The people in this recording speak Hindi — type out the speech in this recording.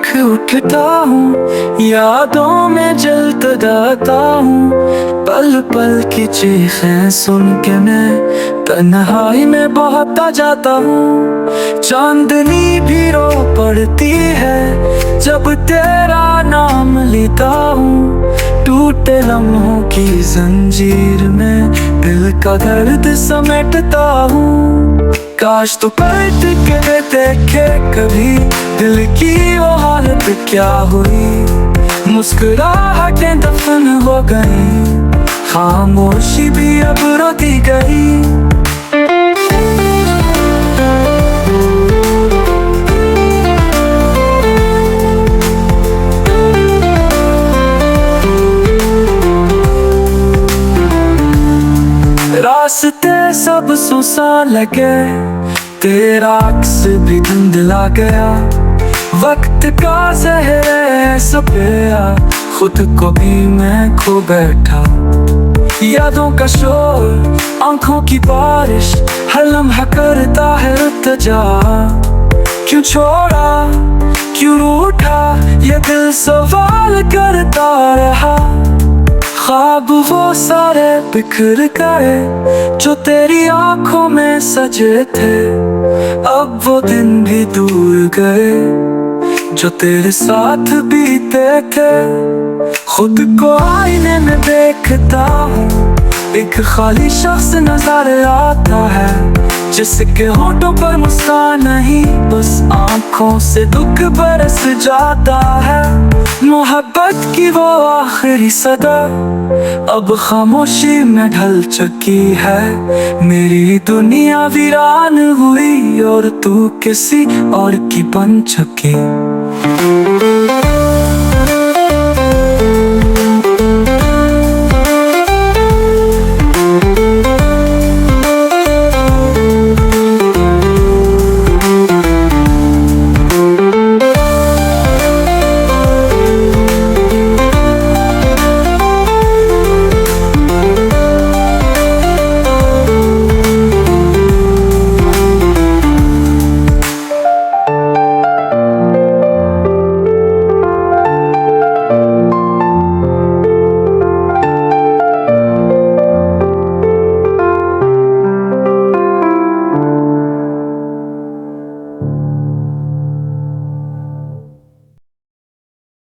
आँख उठता हूँ, यादों में जलता जाता हूँ। पल पल की चीखें सुन के मैं तन्हाई में बहता जाता हूँ। चांदनी भी रो पड़ती है जब तेरा नाम लेता हूँ। टूटे लम्हों की जंजीर में दिल का दर्द समेटता हूँ। काश तो पलट के देखे कभी दिल की वो हालत क्या हुई। मुस्कुराहटें दफन हो गई, खामोशी भी अब रोती गई। रास्ते सब सुनसान लगे, तेरा अक्स भी धुंधला गया। वक्त का जहर ऐसा पिया, खुद को भी मैं खो बैठा। यादों का शोर, आंखों की बारिश, हर लम्हा करता है इल्तिजा। क्यों छोड़ा, क्यों रूठा, ये दिल सवाल करता रहा। ख्वाब वो सारे बिखर गए जो तेरी आंखों में सजे थे। अब वो दिन भी दूर गए जो तेरे साथ बीते थे। खुद को आईने में देखता हूँ, एक खाली शख्स नजर आता है जिसके होठों पर मुस्कान नहीं, बस आंखों से दुख बरस जाता है। मोहब्बत की वो आखिरी सदा अब खामोशी में ढल चुकी है। मेरी दुनिया वीरान हुई और तू किसी और की बन चुकी।